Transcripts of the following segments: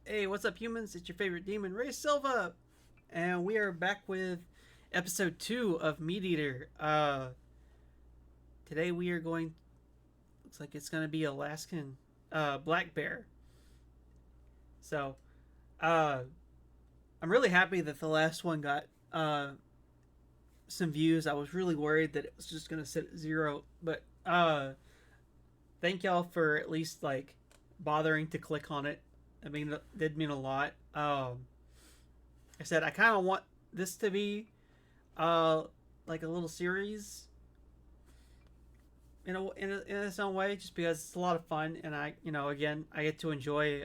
Hey, what's up, humans? It's your favorite demon, Raze Silva, and we are back with episode 2 of MeatEater. Today we are going. Looks like it's going to be Alaskan black bear. So, I'm really happy that the last one got some views. I was really worried that it was just going to sit at 0, but thank y'all for at least like bothering to click on it. I mean, it did mean a lot. I said I kind of want this to be like a little series in its own way, just because it's a lot of fun, and again, I get to enjoy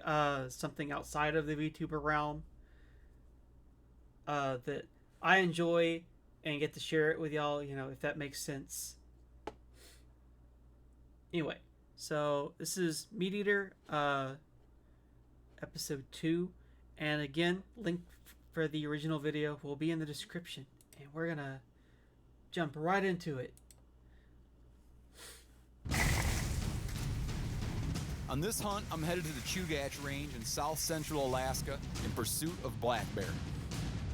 something outside of the VTuber realm that I enjoy and get to share it with y'all. If that makes sense. Anyway, so this is MeatEater. Episode 2, and again, link for the original video will be in the description, and we're gonna jump right into it. On this hunt, I'm headed to the Chugach Range in south central Alaska in pursuit of black bear.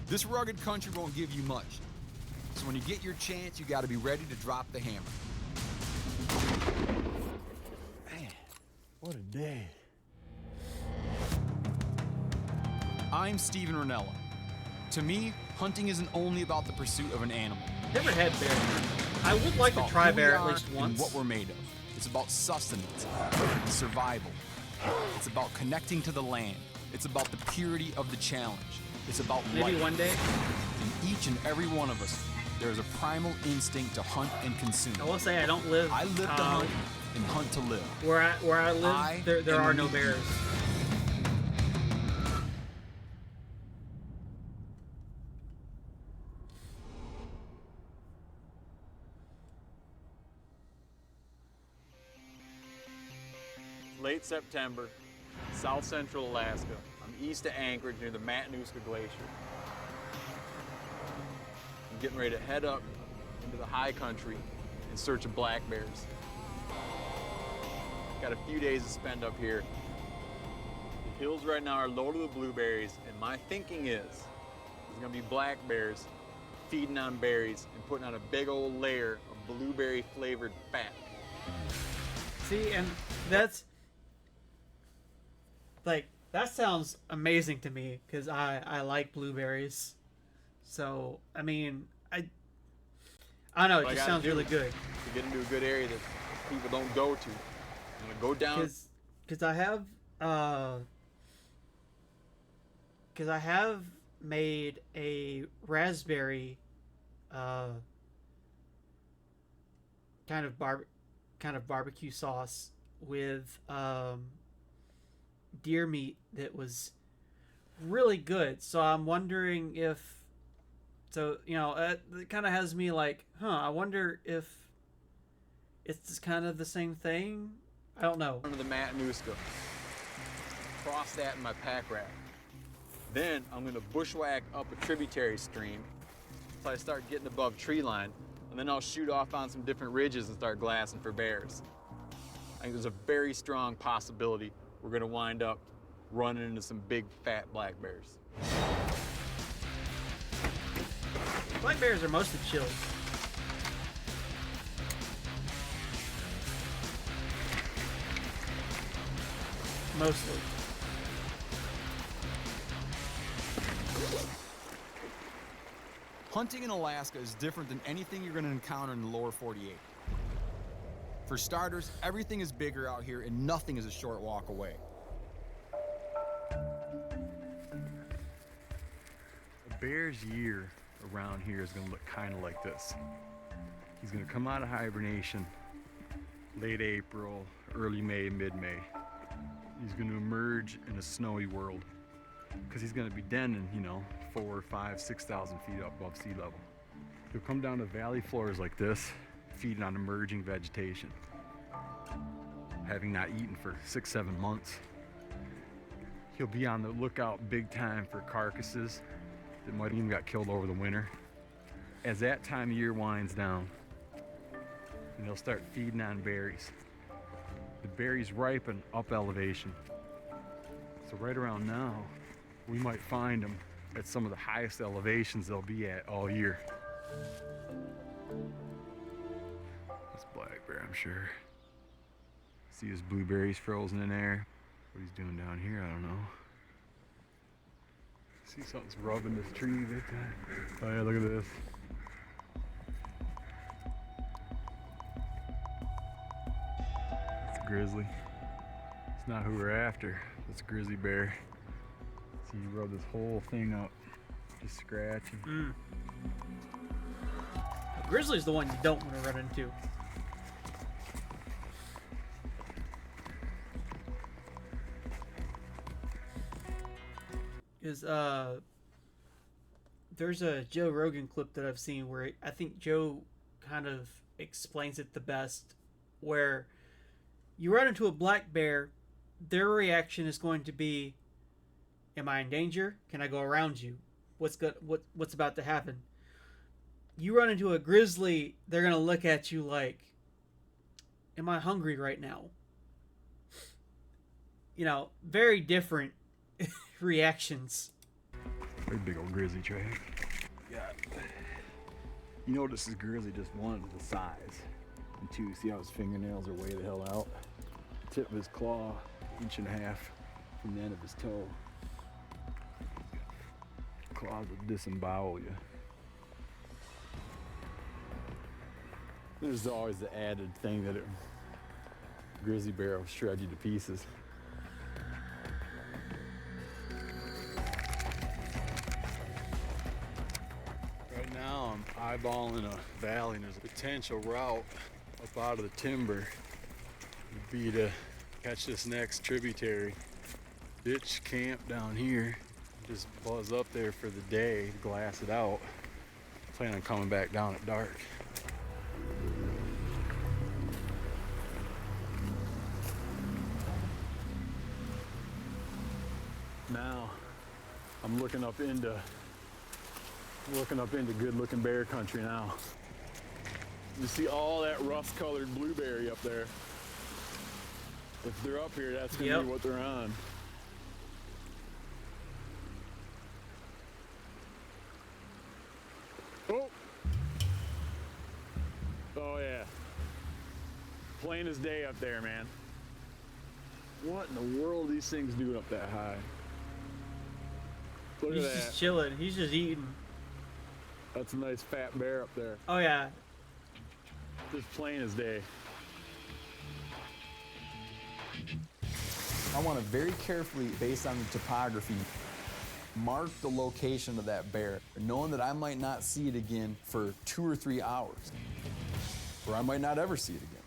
This rugged country won't give you much, so when you get your chance, you gotta be ready to drop the hammer. Man, what a day. I'm Steven Ranella. To me, hunting isn't only about the pursuit of an animal. Never had bear. I would like to try bear at least once. And what we're made of. It's about sustenance, survival. It's about connecting to the land. It's about the purity of the challenge. It's about maybe life. One day. In each and every one of us, there is a primal instinct to hunt and consume. I will say I don't live. I live to hunt and hunt to live. Where I live, there are no bears. Late September, south central Alaska. I'm east of Anchorage near the Matanuska Glacier. I'm getting ready to head up into the high country in search of black bears. Got a few days to spend up here. The hills right now are loaded with blueberries, and my thinking is there's gonna be black bears feeding on berries and putting on a big old layer of blueberry flavored fat. See, and that's like, that sounds amazing to me, because I like blueberries. So, I mean, I don't know, it just sounds really good. To get into a good area that people don't go to. I'm gonna go down. Because I have made a raspberry kind of barbecue sauce with deer meat that was really good. So I'm wondering if, it kind of has me like, I wonder if it's just kind of the same thing. I don't know. Under the Matanuska. Cross that in my pack rat. Then I'm gonna bushwhack up a tributary stream until I start getting above tree line, and then I'll shoot off on some different ridges and start glassing for bears. I think there's a very strong possibility we're gonna wind up running into some big fat black bears. Black bears are mostly chilled. Mostly. Hunting in Alaska is different than anything you're going to encounter in the lower 48. For starters, everything is bigger out here and nothing is a short walk away. A bear's year around here is gonna look kind of like this. He's gonna come out of hibernation late April, early May, mid-May. He's gonna emerge in a snowy world because he's gonna be denning, 4, 5, 6,000 feet up above sea level. He'll come down to valley floors like this, feeding on emerging vegetation. Having not eaten for 6, 7 months, he'll be on the lookout big time for carcasses that might even got killed over the winter. As that time of year winds down, and they'll start feeding on berries. The berries ripen up elevation. So right around now, we might find them at some of the highest elevations they'll be at all year. That's black bear, I'm sure. See his blueberries frozen in there. What he's doing down here, I don't know. See something's rubbing this tree big time. Oh yeah, look at this. It's a grizzly. It's not who we're after. It's a grizzly bear. See, you rub this whole thing up, just scratching. Grizzly's the one you don't want to run into. Is there's a Joe Rogan clip that I've seen where I think Joe kind of explains it the best, where you run into a black bear, their reaction is going to be, am I in danger? Can I go around you? What's about to happen? You run into a grizzly, they're going to look at you like, am I hungry right now? You know, very different reactions. Very big old grizzly track. Yeah. You notice this grizzly just one, the size. And two, see how his fingernails are way the hell out? Tip of his claw, 1.5 inches from the end of his toe. Claws will disembowel you. There's always the added thing that a grizzly bear will shred you to pieces. Right now I'm eyeballing a valley and there's a potential route up out of the timber would be to catch this next tributary, ditch camp down here, just buzz up there for the day, glass it out, plan on coming back down at dark. Now I'm looking up into good looking bear country now. You see all that rust colored blueberry up there. If they're up here, that's gonna be what they're on. Oh! Oh yeah. Plain as day up there, man. What in the world are these things doing up that high? Look at that. He's just chilling. He's just eating. That's a nice fat bear up there. Oh yeah. Just plain as day. I want to very carefully, based on the topography, mark the location of that bear, knowing that I might not see it again for 2 or 3 hours, or I might not ever see it again.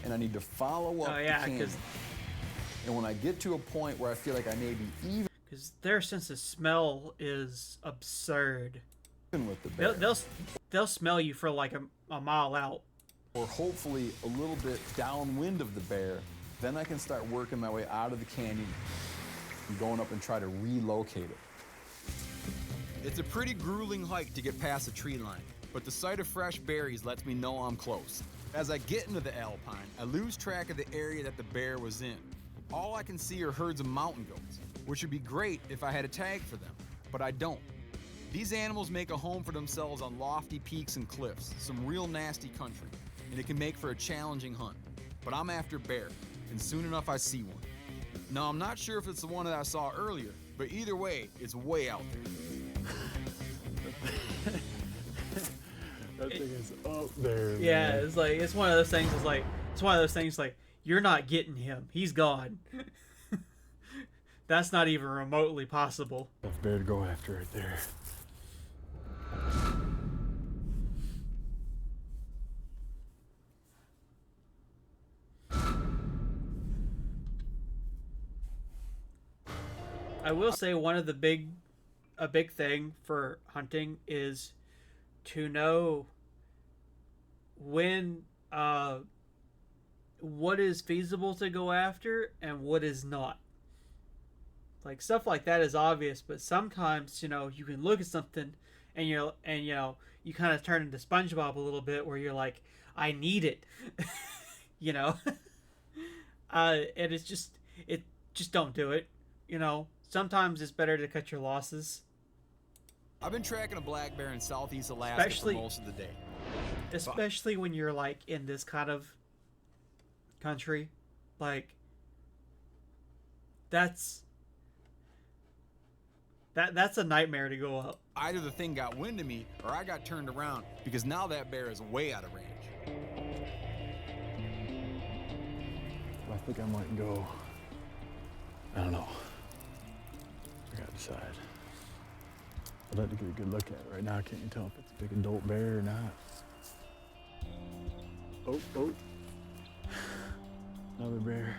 And I need to follow up the canyon. And when I get to a point where I feel like I may be even because their sense of smell is absurd. with the bear, They'll smell you for like a mile out. or hopefully a little bit downwind of the bear, then I can start working my way out of the canyon and going up and try to relocate it. It's a pretty grueling hike to get past the tree line, but the sight of fresh berries lets me know I'm close. As I get into the alpine, I lose track of the area that the bear was in. All I can see are herds of mountain goats, which would be great if I had a tag for them, but I don't. These animals make a home for themselves on lofty peaks and cliffs, some real nasty country, and it can make for a challenging hunt. But I'm after bear, and soon enough I see one. Now I'm not sure if it's the one that I saw earlier, but either way, it's way out there. That thing is up there. Yeah, man. it's one of those things. It's one of those things like you're not getting him. He's gone. That's not even remotely possible. That's bear to go after right there. I will say one of a big thing for hunting is to know when what is feasible to go after and what is not. Like stuff like that is obvious, but sometimes, you can look at something and you kind of turn into SpongeBob a little bit where you're like, I need it. And it's just don't do it. you know, sometimes it's better to cut your losses, I've been tracking a black bear in southeast Alaska Especially- for most of the day. especially when you're like in this kind of country. Like, that's a nightmare to go up. Either the thing got wind of me or I got turned around because now that bear is way out of range. I think I might go. I don't know. I gotta decide. I'd like to get a good look at it. Right now, I can't tell if it's a big adult bear or not. Oh. Another bear.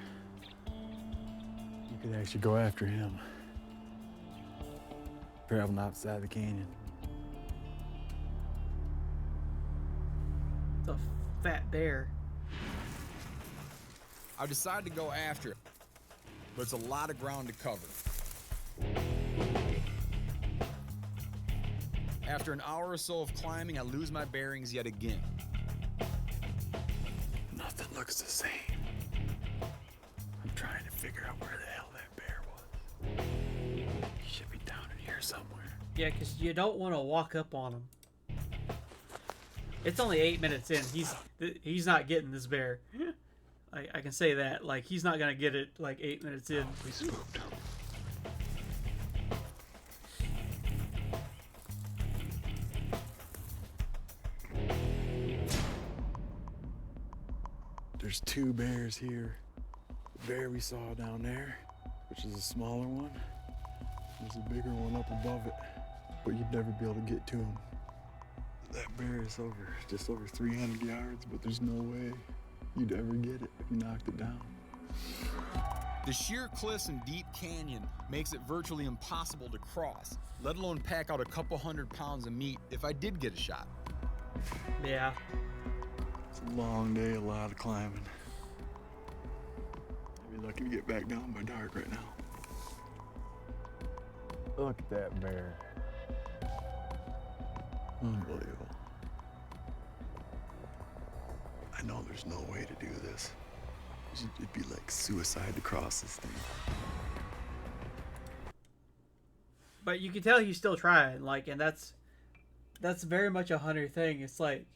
You could actually go after him. Traveling outside the canyon. It's a fat bear. I decided to go after it, but it's a lot of ground to cover. After an hour or so of climbing, I lose my bearings yet again. Nothing looks the same. I'm trying to figure out where the hell that bear was. He should be down in here somewhere. Yeah, because you don't want to walk up on him. It's only 8 minutes in. He's not getting this bear. I can say that. Like, he's not gonna get it like 8 minutes in. We spooked him. There's 2 bears here. The bear we saw down there, which is a smaller one. There's a bigger one up above it, but you'd never be able to get to him. That bear is just over 300 yards, but there's no way you'd ever get it if you knocked it down. The sheer cliffs and deep canyon makes it virtually impossible to cross, let alone pack out a couple 100 pounds of meat if I did get a shot. Yeah. It's a long day, a lot of climbing. I'd be lucky to get back down by dark right now. Look at that bear. Unbelievable. I know there's no way to do this. It'd be like suicide to cross this thing. But you can tell he's still trying, like, and that's very much a hunter thing. It's like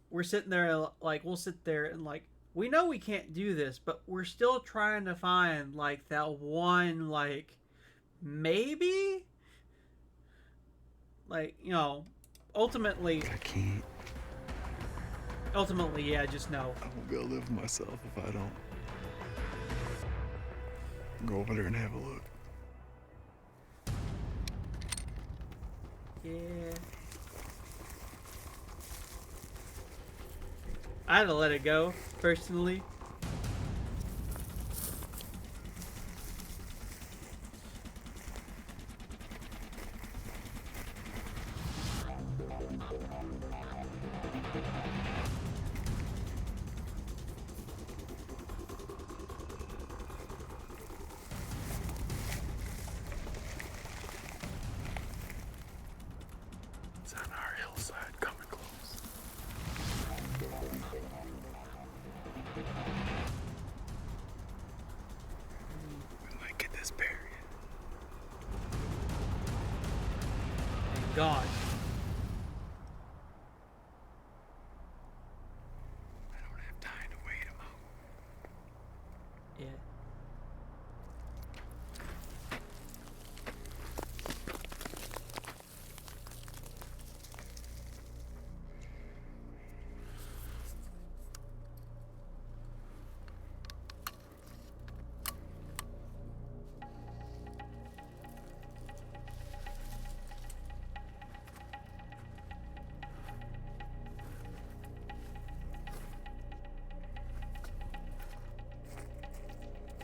we're sitting there, like, we'll sit there and like we know we can't do this, but we're still trying to find like that one, like, maybe, like, you know, ultimately, I can't. yeah, just no. I won't be able to live with myself if I don't go over there and have a look. Yeah. I had to let it go, personally. It's on our hillside, coming close. We might get this bear yet. Thank God. I don't have time to wait him out. Yeah.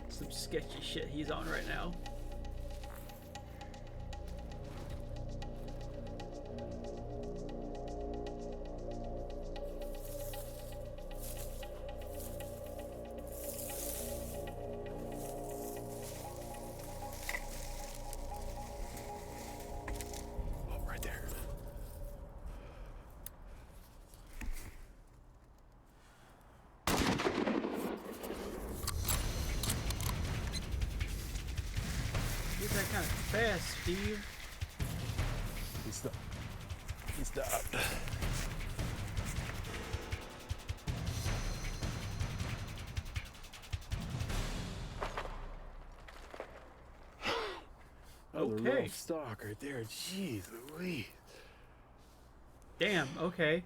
Some sketchy shit he's on right now. Oh, right there. kind of fast, Steve. He stopped. He stopped. That was a Okay. rough stock right there. Jeez Louise. Damn, okay.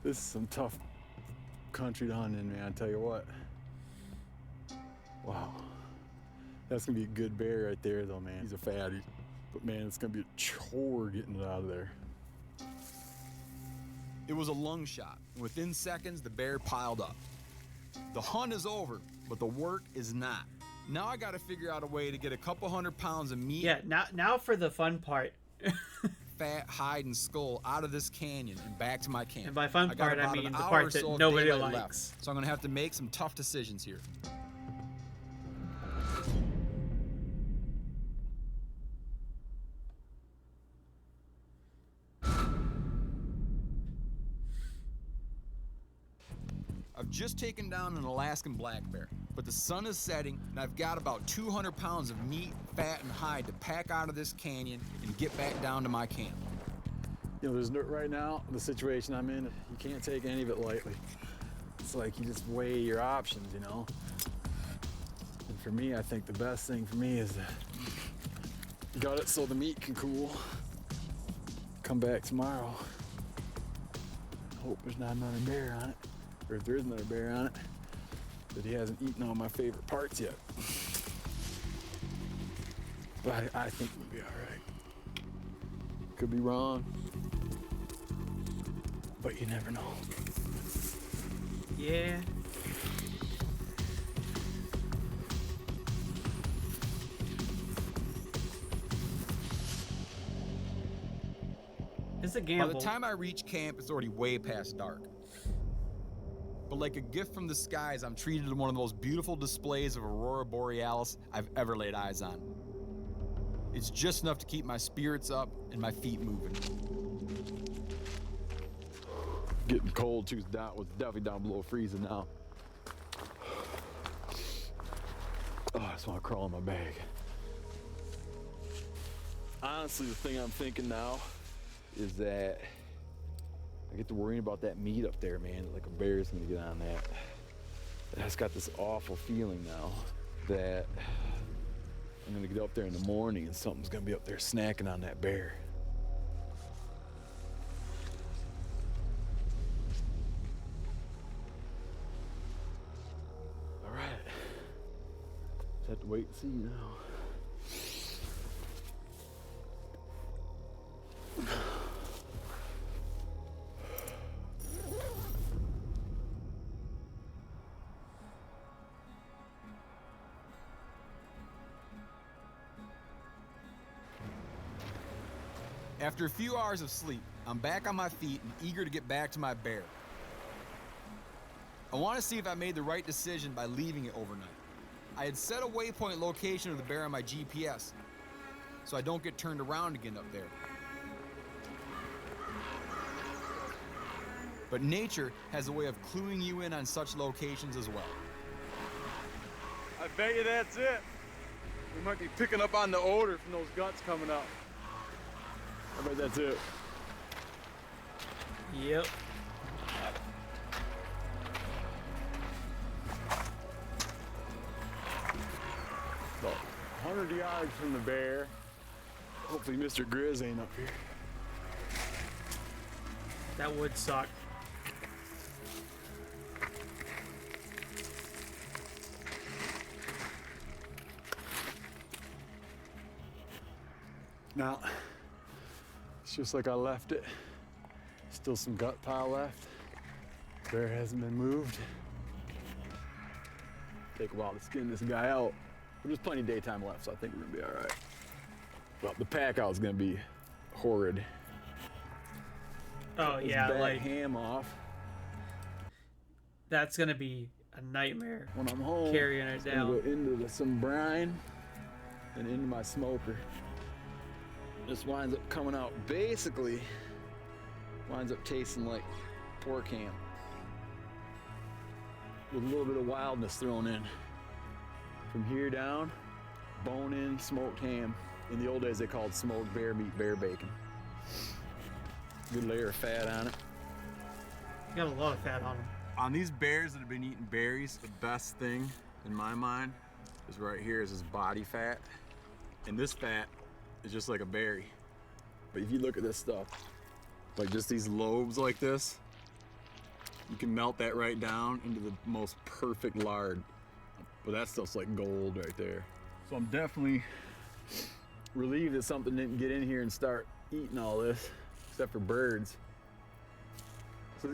This is some tough country to hunt in, man, I tell you what. Wow. That's gonna be a good bear right there though, man. He's a fatty. But man, it's gonna be a chore getting it out of there. It was a lung shot. Within seconds, the bear piled up. The hunt is over, but the work is not. Now I gotta figure out a way to get a couple 100 pounds of meat, Yeah, now for the fun part. fat, hide, and skull out of this canyon and back to my camp. And by fun got part, I about mean an the hour part or that so of nobody daylight left, likes. so I'm gonna have to make some tough decisions here. I've just taken down an Alaskan black bear, but the sun is setting and I've got about 200 pounds of meat, fat, and hide to pack out of this canyon and get back down to my camp. You know, there's no, right now, the situation I'm in, you can't take any of it lightly. It's like you just weigh your options, you know? And for me, I think the best thing for me is that you got it so the meat can cool. Come back tomorrow. Hope there's not another bear on it. Or if there is another bear on it, that he hasn't eaten all my favorite parts yet. But I think we'll be all right. Could be wrong, but you never know. Yeah. It's a By gamble. the time I reach camp, it's already way past dark. But like a gift from the skies, I'm treated to one of the most beautiful displays of Aurora Borealis I've ever laid eyes on. It's just enough to keep my spirits up and my feet moving. Getting cold too. That was definitely down below freezing now. Oh, I just want to crawl in my bag. Honestly, the thing I'm thinking now is that I get to worrying about that meat up there, man. Like a bear's gonna get on that. I just got this awful feeling now that I'm gonna get up there in the morning and something's gonna be up there snacking on that bear. All right. Just have to wait and see now. After a few hours of sleep, I'm back on my feet and eager to get back to my bear. I want to see if I made the right decision by leaving it overnight. I had set a waypoint location of the bear on my GPS, so I don't get turned around again up there. But nature has a way of cluing you in on such locations as well. I bet you that's it. We might be picking up on the odor from those guts coming out. I bet that's it. Yep. About 100 yards from the bear. Hopefully Mr. Grizz ain't up here. That would suck. Now, it's just like I left it. Still some gut pile left. Bear hasn't been moved. Take a while to skin this guy out. But there's plenty of daytime left, so I think we're gonna be all right. Well, the pack out's gonna be horrid. Oh This yeah, back like ham off. that's gonna be a nightmare. When I'm home, Carrying it it's gonna down. go into some brine and into my smoker. This winds up coming out, basically, winds up tasting like pork ham. With a little bit of wildness thrown in. From here down, bone-in smoked ham. In the old days, they called smoked bear meat bear bacon. Good layer of fat on it. You got a lot of fat on them. On these bears that have been eating berries, the best thing in my mind is right here is this body fat. And this fat is just like a berry. But if you look at this stuff, like just these lobes like this, you can melt that right down into the most perfect lard. But that stuff's like gold right there. So I'm definitely relieved that something didn't get in here and start eating all this, except for birds. So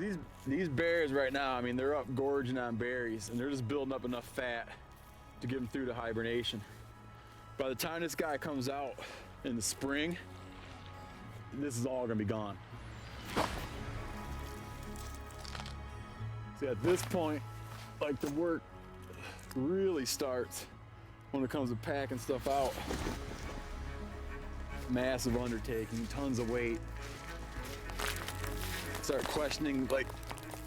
these bears right now, I mean, they're up gorging on berries, and they're just building up enough fat to get them through to hibernation. By the time this guy comes out in the spring, this is all gonna be gone. See, at this point, like, the work really starts when it comes to packing stuff out. Massive undertaking, tons of weight. Start questioning, like,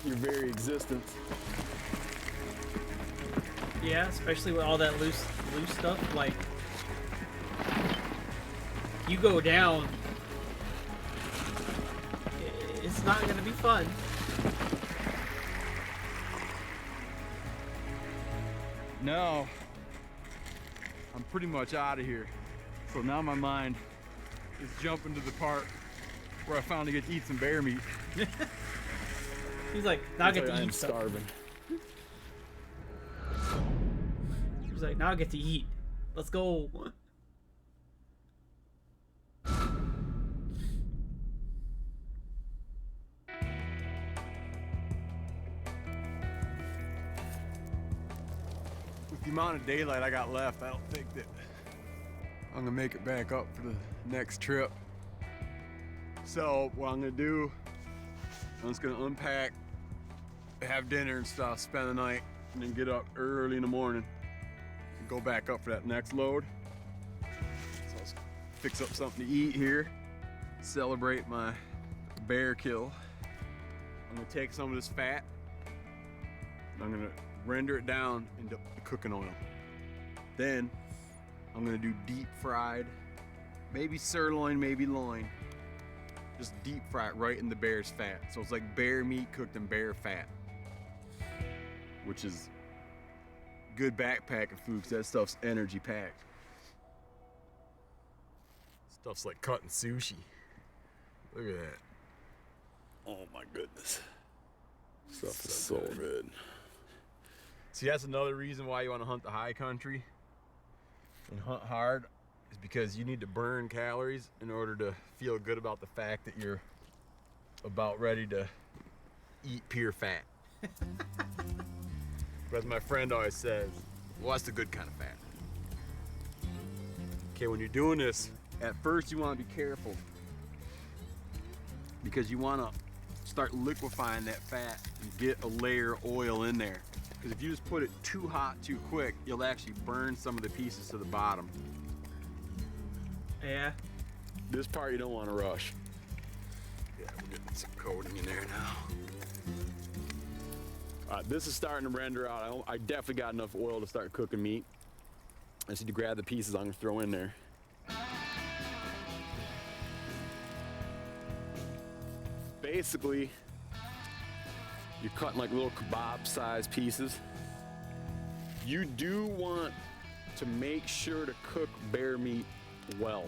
your very existence. Yeah, especially with all that loose stuff. Like, you go down, it's not gonna be fun. Now, I'm pretty much out of here. So now my mind is jumping to the part where I finally get to eat some bear meat. He's like, now I get to I'm eat stuff. starving. He's like, now I get to eat. Let's go. With the amount of daylight I got left, I don't think that I'm gonna make it back up for the next trip. So what I'm gonna do, I'm just gonna unpack, have dinner and stuff, spend the night, and then get up early in the morning and go back up for that next load. So let's fix up something to eat here, celebrate my bear kill. I'm gonna take some of this fat, and I'm gonna render it down into cooking oil. Then I'm gonna do deep fried, maybe sirloin, maybe loin. Just deep fry it right in the bear's fat. So it's like bear meat cooked in bear fat, which is good backpacking food because that stuff's energy packed. Stuff's like cutting sushi. Look at that. Oh my goodness. Stuff is so good. See, that's another reason why you want to hunt the high country and hunt hard, is because you need to burn calories in order to feel good about the fact that you're about ready to eat pure fat. But as my friend always says, well, that's the good kind of fat. Okay, when you're doing this, at first you want to be careful because you want to start liquefying that fat and get a layer of oil in there. Because if you just put it too hot too quick, you'll actually burn some of the pieces to the bottom. Yeah. This part you don't want to rush. Yeah, we're getting some coating in there now. This is starting to render out. I definitely got enough oil to start cooking meat. I just need to grab the pieces I'm gonna throw in there. Basically, you're cutting like little kebab-sized pieces. You do want to make sure to cook bear meat well.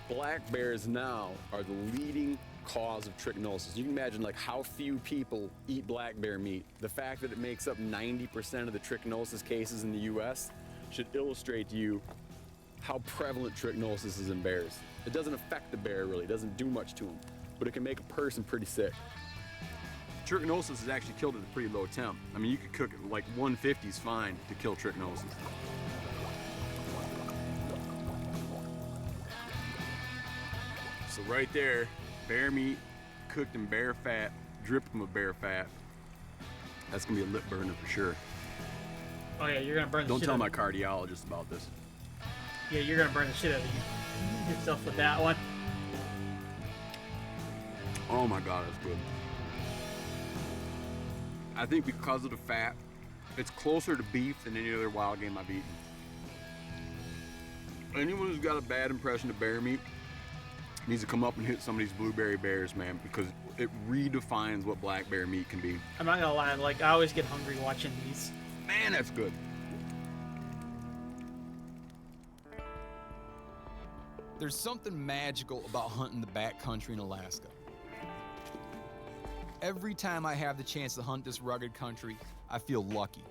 Black bears now are the leading cause of trichinosis. You can imagine like how few people eat black bear meat. The fact that it makes up 90% of the trichinosis cases in the US should illustrate to you how prevalent trichinosis is in bears. It doesn't affect the bear really, it doesn't do much to them, but it can make a person pretty sick. Trichinosis is actually killed at a pretty low temp. I mean, you could cook it like 150 is fine to kill trichinosis. So right there, bear meat cooked in bear fat, dripping with bear fat. That's gonna be a lip burner for sure. Oh yeah, you're gonna burn the Don't shit tell out my of cardiologist about this. you. Yeah, you're gonna burn the shit out of you yourself with that one. Oh my God, that's good. I think because of the fat, it's closer to beef than any other wild game I've eaten. anyone who's got a bad impression of bear meat needs to come up and hit some of these blueberry bears, man, because it redefines what black bear meat can be. I'm not gonna lie, like, I always get hungry watching these. Man, that's good. There's something magical about hunting the backcountry in Alaska. Every time I have the chance to hunt this rugged country, I feel lucky.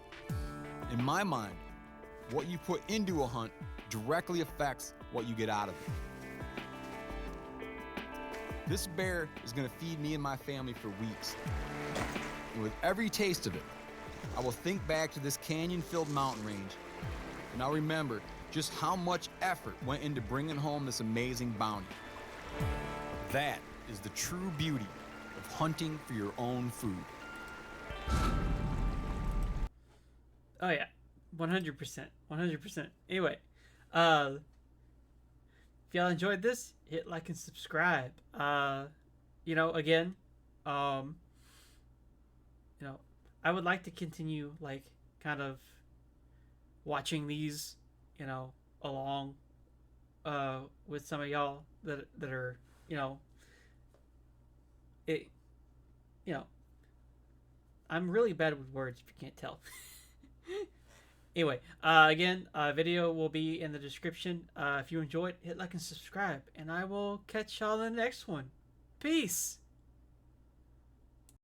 In my mind, what you put into a hunt directly affects what you get out of it. This bear is gonna feed me and my family for weeks. And with every taste of it, I will think back to this canyon-filled mountain range, and I'll remember just how much effort went into bringing home this amazing bounty. That is the true beauty of hunting for your own food. Oh yeah, 100%, 100%. Anyway, if y'all enjoyed this, hit like and subscribe. You know, again, you know, I would like to continue, like, kind of watching these, you know, along with some of y'all that are, you know, I'm really bad with words if you can't tell. Anyway, again, video will be in the description. If you enjoyed, hit like and subscribe, and I will catch y'all in the next one. Peace.